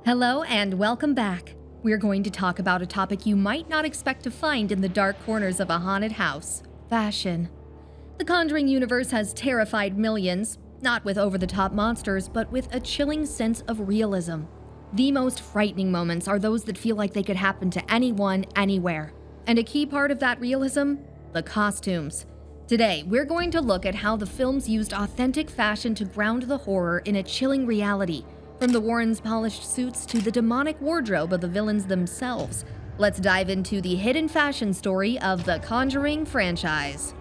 Hello and welcome back. We're going to talk about a topic you might not expect to find in the dark corners of a haunted house: fashion. The Conjuring universe has terrified millions, not with over-the-top monsters, but with a chilling sense of realism. The most frightening moments are those that feel like they could happen to anyone, anywhere. And a key part of that realism? The costumes. Today, we're going to look at how the films used authentic fashion to ground the horror in a chilling reality, from the Warrens' polished suits to the demonic wardrobe of the villains themselves. Let's dive into the hidden fashion story of the Conjuring franchise.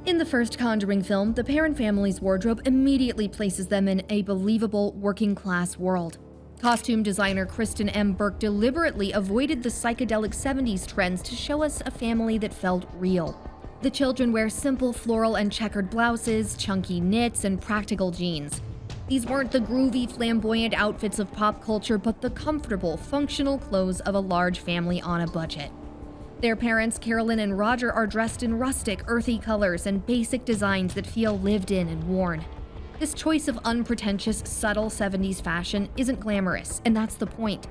In the first Conjuring film, the Perron family's wardrobe immediately places them in a believable working-class world. Costume designer Kristen M. Burke deliberately avoided the psychedelic 70s trends to show us a family that felt real. The children wear simple floral and checkered blouses, chunky knits, and practical jeans. These weren't the groovy, flamboyant outfits of pop culture, but the comfortable, functional clothes of a large family on a budget. Their parents, Carolyn and Roger, are dressed in rustic, earthy colors and basic designs that feel lived in and worn. This choice of unpretentious, subtle 70s fashion isn't glamorous, and that's the point.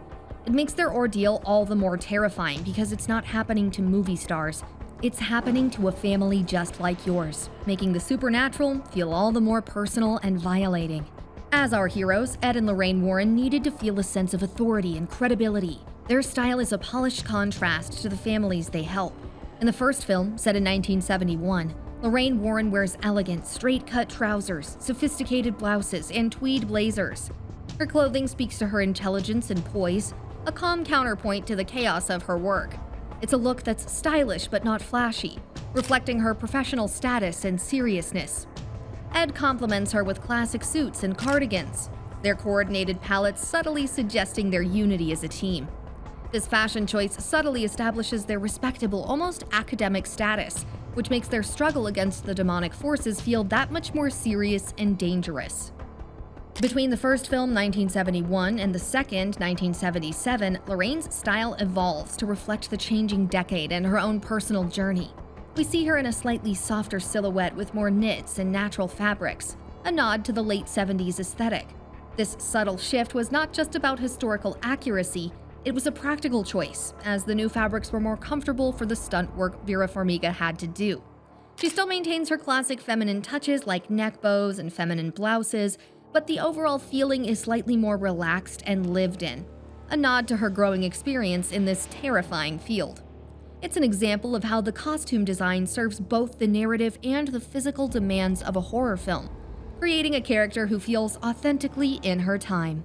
It makes their ordeal all the more terrifying because it's not happening to movie stars. It's happening to a family just like yours, making the supernatural feel all the more personal and violating. As our heroes, Ed and Lorraine Warren needed to feel a sense of authority and credibility. Their style is a polished contrast to the families they help. In the first film, set in 1971, Lorraine Warren wears elegant, straight-cut trousers, sophisticated blouses, and tweed blazers. Her clothing speaks to her intelligence and poise, a calm counterpoint to the chaos of her work. It's a look that's stylish but not flashy, reflecting her professional status and seriousness. Ed compliments her with classic suits and cardigans, their coordinated palettes subtly suggesting their unity as a team. This fashion choice subtly establishes their respectable, almost academic status, which makes their struggle against the demonic forces feel that much more serious and dangerous. Between the first film, 1971, and the second, 1977, Lorraine's style evolves to reflect the changing decade and her own personal journey. We see her in a slightly softer silhouette with more knits and natural fabrics, a nod to the late 70s aesthetic. This subtle shift was not just about historical accuracy, it was a practical choice, as the new fabrics were more comfortable for the stunt work Vera Farmiga had to do. She still maintains her classic feminine touches like neck bows and feminine blouses, but the overall feeling is slightly more relaxed and lived in, a nod to her growing experience in this terrifying field. It's an example of how the costume design serves both the narrative and the physical demands of a horror film, creating a character who feels authentically in her time.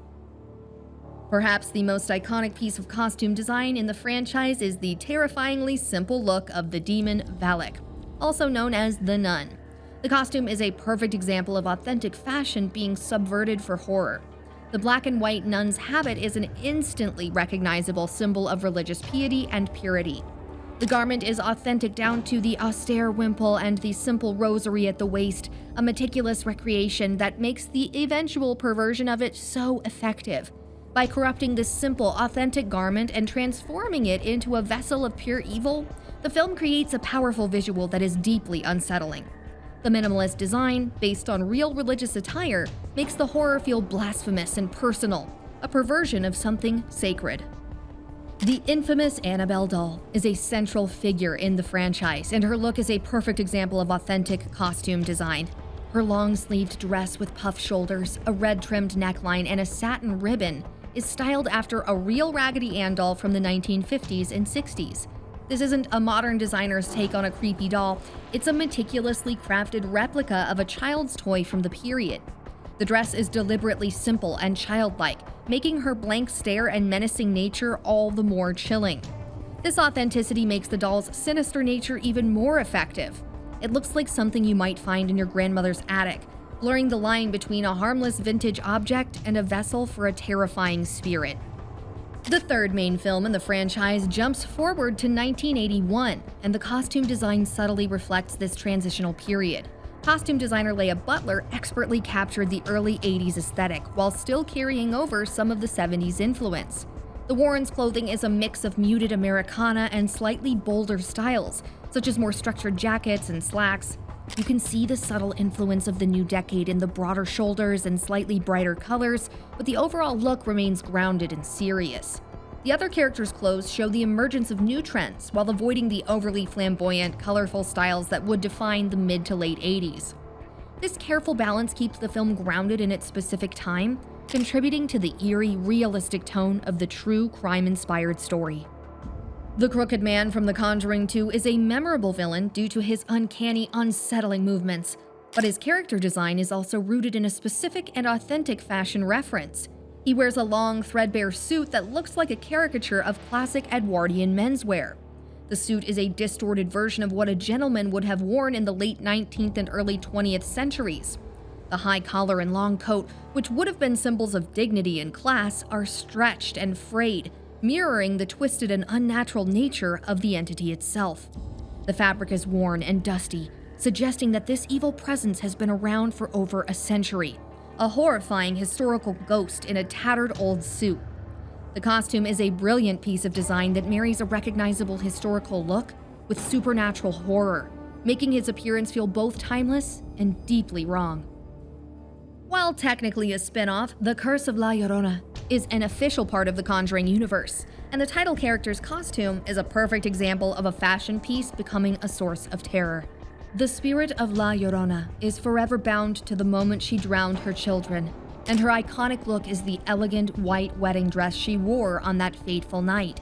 Perhaps the most iconic piece of costume design in the franchise is the terrifyingly simple look of the demon Valak, also known as the Nun. The costume is a perfect example of authentic fashion being subverted for horror. The black and white nun's habit is an instantly recognizable symbol of religious piety and purity. The garment is authentic down to the austere wimple and the simple rosary at the waist, a meticulous recreation that makes the eventual perversion of it so effective. By corrupting this simple, authentic garment and transforming it into a vessel of pure evil, the film creates a powerful visual that is deeply unsettling. The minimalist design, based on real religious attire, makes the horror feel blasphemous and personal, a perversion of something sacred. The infamous Annabelle doll is a central figure in the franchise, and her look is a perfect example of authentic costume design. Her long-sleeved dress with puffed shoulders, a red-trimmed neckline, and a satin ribbon is styled after a real Raggedy Ann doll from the 1950s and 60s. This isn't a modern designer's take on a creepy doll, it's a meticulously crafted replica of a child's toy from the period. The dress is deliberately simple and childlike, making her blank stare and menacing nature all the more chilling. This authenticity makes the doll's sinister nature even more effective. It looks like something you might find in your grandmother's attic, blurring the line between a harmless vintage object and a vessel for a terrifying spirit. The third main film in the franchise jumps forward to 1981, and the costume design subtly reflects this transitional period. Costume designer Leah Butler expertly captured the early 80s aesthetic while still carrying over some of the 70s influence. The Warrens' clothing is a mix of muted Americana and slightly bolder styles, such as more structured jackets and slacks. You can see the subtle influence of the new decade in the broader shoulders and slightly brighter colors, but the overall look remains grounded and serious. The other characters' clothes show the emergence of new trends while avoiding the overly flamboyant, colorful styles that would define the mid to late 80s. This careful balance keeps the film grounded in its specific time, contributing to the eerie, realistic tone of the true crime-inspired story. The Crooked Man from The Conjuring 2 is a memorable villain due to his uncanny, unsettling movements, but his character design is also rooted in a specific and authentic fashion reference. He wears a long, threadbare suit that looks like a caricature of classic Edwardian menswear. The suit is a distorted version of what a gentleman would have worn in the late 19th and early 20th centuries. The high collar and long coat, which would have been symbols of dignity and class, are stretched and frayed, mirroring the twisted and unnatural nature of the entity itself. The fabric is worn and dusty, suggesting that this evil presence has been around for over a century. A horrifying historical ghost in a tattered old suit. The costume is a brilliant piece of design that marries a recognizable historical look with supernatural horror, making his appearance feel both timeless and deeply wrong. While technically a spin-off, The Curse of La Llorona is an official part of the Conjuring universe, and the title character's costume is a perfect example of a fashion piece becoming a source of terror. The spirit of La Llorona is forever bound to the moment she drowned her children, and her iconic look is the elegant white wedding dress she wore on that fateful night.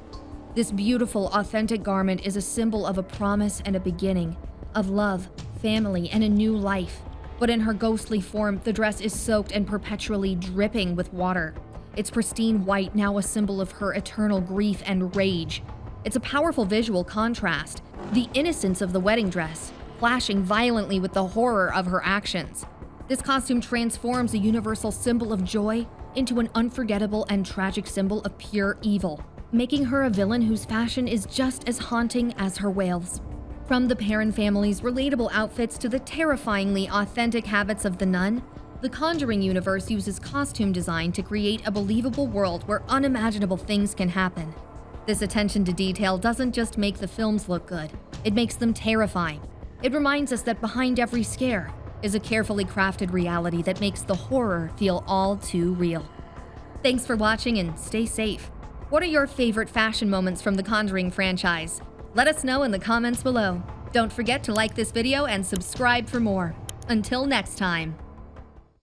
This beautiful, authentic garment is a symbol of a promise and a beginning, of love, family, and a new life. But in her ghostly form, the dress is soaked and perpetually dripping with water. Its pristine white now a symbol of her eternal grief and rage. It's a powerful visual contrast. The innocence of the wedding dress, clashing violently with the horror of her actions. This costume transforms a universal symbol of joy into an unforgettable and tragic symbol of pure evil, making her a villain whose fashion is just as haunting as her wails. From the Perron family's relatable outfits to the terrifyingly authentic habits of the nun, the Conjuring universe uses costume design to create a believable world where unimaginable things can happen. This attention to detail doesn't just make the films look good, it makes them terrifying. It reminds us that behind every scare is a carefully crafted reality that makes the horror feel all too real. Thanks for watching and stay safe. What are your favorite fashion moments from the Conjuring franchise? Let us know in the comments below. Don't forget to like this video and subscribe for more. Until next time.